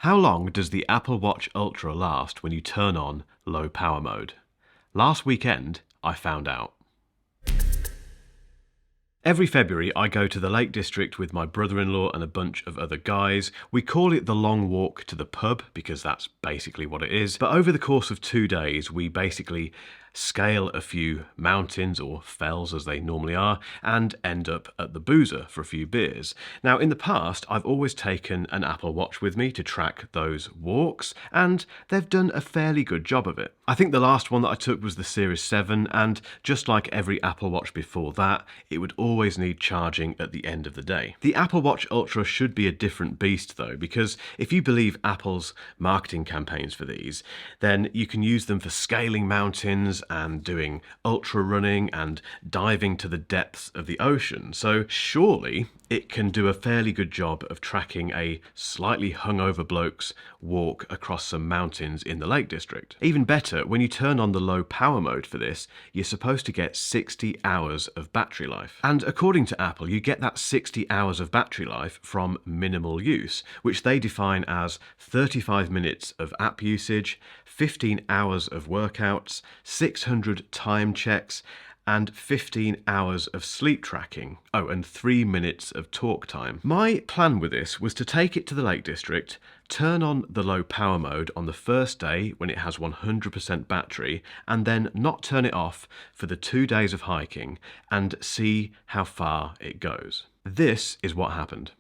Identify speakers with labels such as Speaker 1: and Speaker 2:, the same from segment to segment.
Speaker 1: How long does the Apple Watch Ultra last when you turn on low power mode? Last weekend, I found out. Every February, I go to the Lake District with my brother-in-law and a bunch of other guys. We call it the long walk to the pub because that's basically what it is. But over the course of 2 days, we basically scale a few mountains, or fells as they normally are, and end up at the Boozer for a few beers. Now, in the past, I've always taken an Apple Watch with me to track those walks, and they've done a fairly good job of it. I think the last one that I took was the Series 7, and just like every Apple Watch before that, it would always need charging at the end of the day. The Apple Watch Ultra should be a different beast though, because if you believe Apple's marketing campaigns for these, then you can use them for scaling mountains and doing ultra running and diving to the depths of the ocean. So surely it can do a fairly good job of tracking a slightly hungover bloke's walk across some mountains in the Lake District. Even better, when you turn on the low power mode for this, you're supposed to get 60 hours of battery life. And according to Apple, you get that 60 hours of battery life from minimal use, which they define as 35 minutes of app usage, 15 hours of workouts, 600 time checks, and 15 hours of sleep tracking. Oh, and 3 minutes of talk time. My plan with this was to take it to the Lake District, turn on the low power mode on the first day when it has 100% battery, and then not turn it off for the 2 days of hiking and see how far it goes. This is what happened.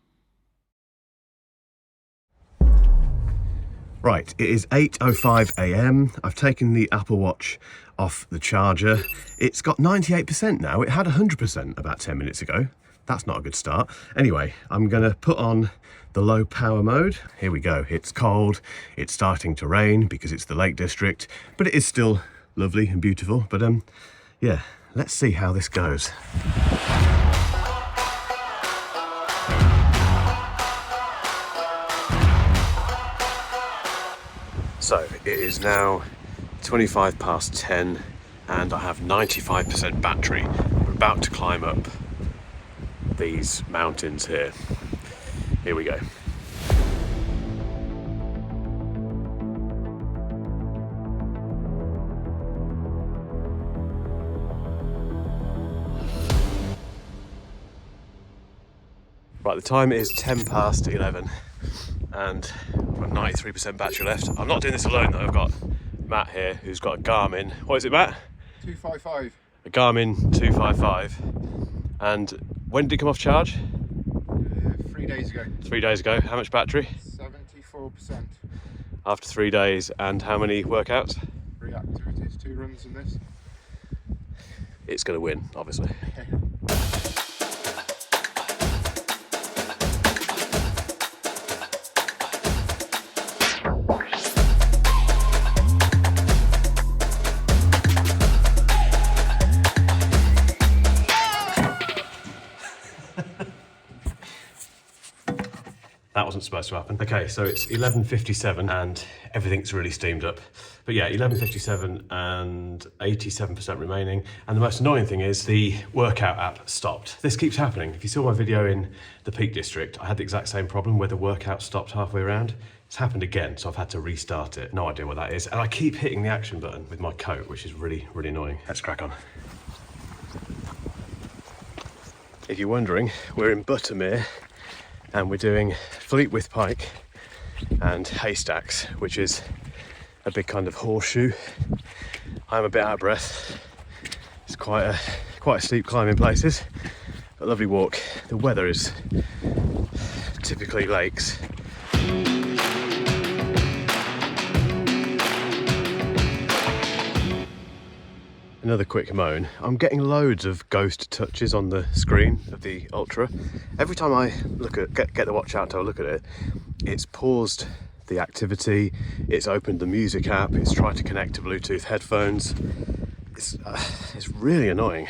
Speaker 1: Right, it is 8:05 AM. I've taken the Apple Watch off the charger. It's got 98% now. It had 100% about 10 minutes ago. That's not a good start. Anyway, I'm gonna put on the low power mode. Here we go. It's cold. It's starting to rain because it's the Lake District, but it is still lovely and beautiful. But yeah, let's see how this goes. So it is now 25 past 10 and I have 95% battery. We're about to climb up these mountains here. Here we go. Right, the time is 10 past 11 and I've got 93% battery left. I'm not doing this alone though. I've got Matt here who's got a Garmin. What is it, Matt?
Speaker 2: 255.
Speaker 1: A Garmin 255. And when did it come off charge?
Speaker 2: 3 days ago.
Speaker 1: 3 days ago. How much battery?
Speaker 2: 74%.
Speaker 1: After 3 days. And how many workouts?
Speaker 2: 3 activities, 2 runs in this.
Speaker 1: It's going to win, obviously. That wasn't supposed to happen. Okay, so it's 11:57 and everything's really steamed up. But yeah, 11:57 and 87% remaining. And the most annoying thing is the workout app stopped. This keeps happening. If you saw my video in the Peak District, I had the exact same problem where the workout stopped halfway around. It's happened again, so I've had to restart it. No idea what that is. And I keep hitting the action button with my coat, which is really, really annoying. Let's crack on. If you're wondering, we're in Buttermere and we're doing Fleetwith Pike and Haystacks, which is a big kind of horseshoe. I'm a bit out of breath. It's quite a steep climb in places, but a lovely walk. The weather is typically lakes. Another quick moan. I'm getting loads of ghost touches on the screen of the Ultra. Every time I look at get the watch out to look at it, it's paused the activity, it's opened the music app, it's tried to connect to Bluetooth headphones. It's really annoying.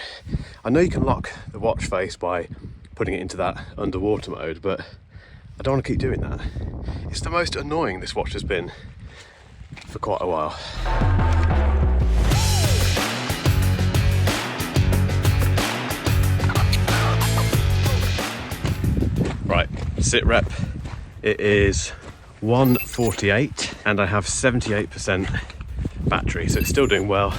Speaker 1: I know you can lock the watch face by putting it into that underwater mode, but I don't want to keep doing that. It's the most annoying this watch has been for quite a while. Right, sit rep. It is 1:48 and I have 78% battery, so it's still doing well.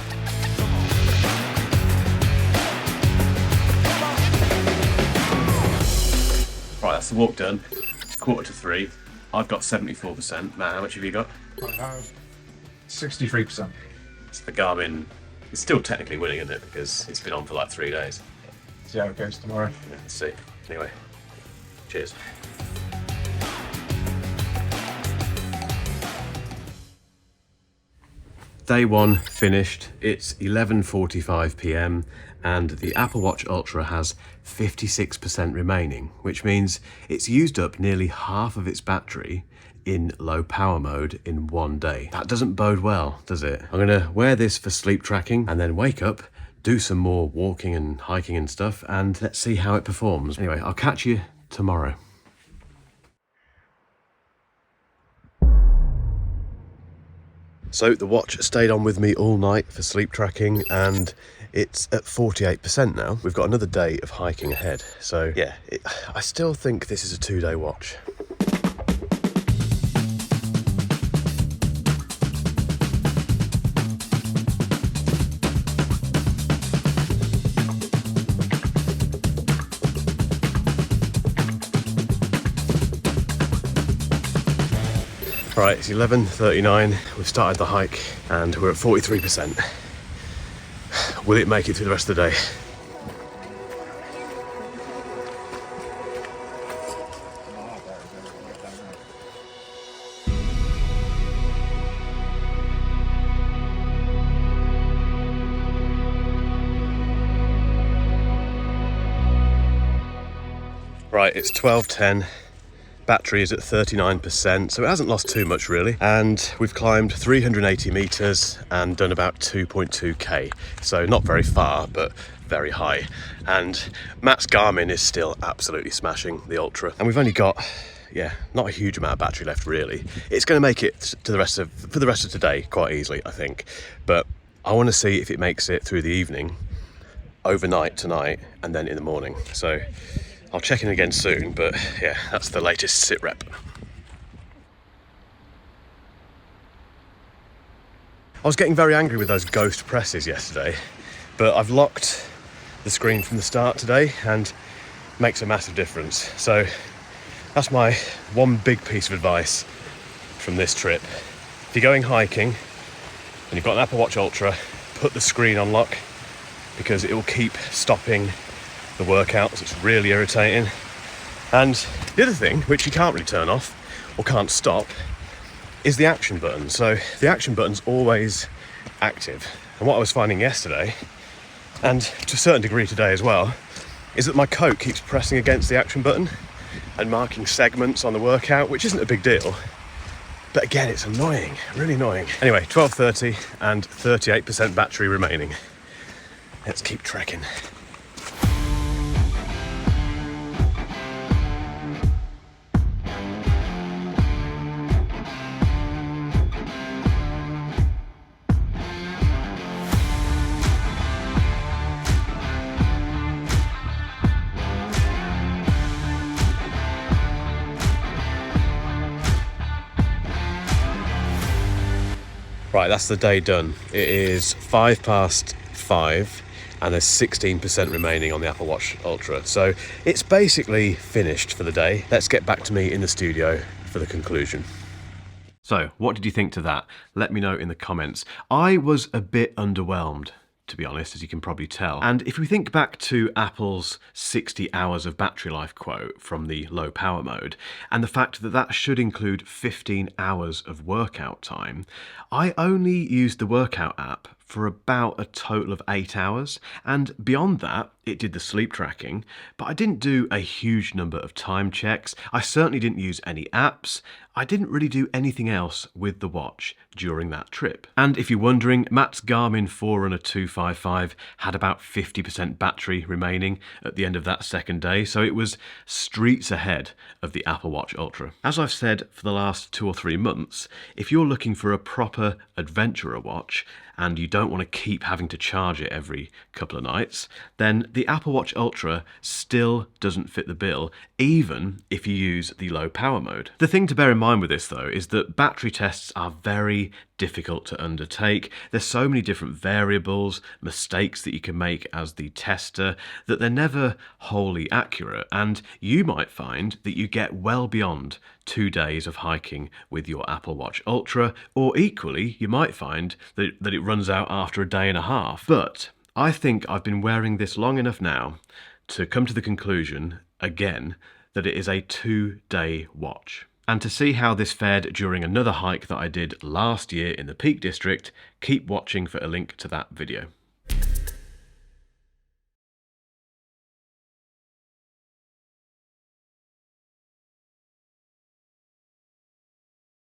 Speaker 1: Right, that's the walk done. It's 2:45. I've got 74%. Matt, how much have you got?
Speaker 2: I have 63%.
Speaker 1: So the Garmin is still technically winning, isn't it? Because it's been on for like 3 days.
Speaker 2: See how it goes tomorrow.
Speaker 1: Yeah, let's see. Anyway, cheers. Day one finished. It's 11:45 p.m. and the Apple Watch Ultra has 56% remaining, which means it's used up nearly half of its battery in low power mode in one day. That doesn't bode well, does it? I'm gonna wear this for sleep tracking and then wake up, do some more walking and hiking and stuff, and let's see how it performs. Anyway, I'll catch you tomorrow. So the watch stayed on with me all night for sleep tracking and it's at 48% now. We've got another day of hiking ahead. So yeah, I still think this is a 2-day watch. Right, it's 11:39, we've started the hike and we're at 43%. Will it make it through the rest of the day? Right, it's 12:10. Battery is at 39%, so it hasn't lost too much really. And we've climbed 380 meters and done about 2.2k. So not very far, but very high. And Matt's Garmin is still absolutely smashing the Ultra. And we've only got, yeah, not a huge amount of battery left really. It's gonna make it to for the rest of today quite easily, I think. But I wanna see if it makes it through the evening, overnight tonight, and then in the morning. So I'll check in again soon, but yeah, that's the latest sit rep. I was getting very angry with those ghost presses yesterday, but I've locked the screen from the start today and it makes a massive difference. So that's my one big piece of advice from this trip. If you're going hiking and you've got an Apple Watch Ultra, put the screen on lock because it will keep stopping the workouts. It's really irritating. And the other thing, which you can't really turn off or can't stop, is the action button. So the action button's always active. And what I was finding yesterday, and to a certain degree today as well, is that my coat keeps pressing against the action button and marking segments on the workout, which isn't a big deal. But again, it's annoying, really annoying. Anyway, 12:30 and 38% battery remaining. Let's keep trekking. Right, that's the day done. It is 5:05 and there's 16% remaining on the Apple Watch Ultra. So it's basically finished for the day. Let's get back to me in the studio for the conclusion. So, what did you think to that? Let me know in the comments. I was a bit underwhelmed, to be honest, as you can probably tell. And if we think back to Apple's 60 hours of battery life quote from the low power mode, and the fact that that should include 15 hours of workout time, I only used the workout app for about a total of 8 hours. And beyond that, it did the sleep tracking, but I didn't do a huge number of time checks. I certainly didn't use any apps. I didn't really do anything else with the watch during that trip. And if you're wondering, Matt's Garmin Forerunner 255 had about 50% battery remaining at the end of that second day, so it was streets ahead of the Apple Watch Ultra. As I've said for the last 2 or 3 months, if you're looking for a proper adventurer watch, and you don't want to keep having to charge it every couple of nights, then the Apple Watch Ultra still doesn't fit the bill, even if you use the low power mode. The thing to bear in mind with this though is that battery tests are very difficult to undertake. There's so many different variables, mistakes that you can make as the tester, that they're never wholly accurate, and you might find that you get well beyond 2 days of hiking with your Apple Watch Ultra, or equally you might find that it runs out after a day and a half. But I think I've been wearing this long enough now to come to the conclusion again that it is a 2-day watch. And to see how this fared during another hike that I did last year in the Peak District, keep watching for a link to that video.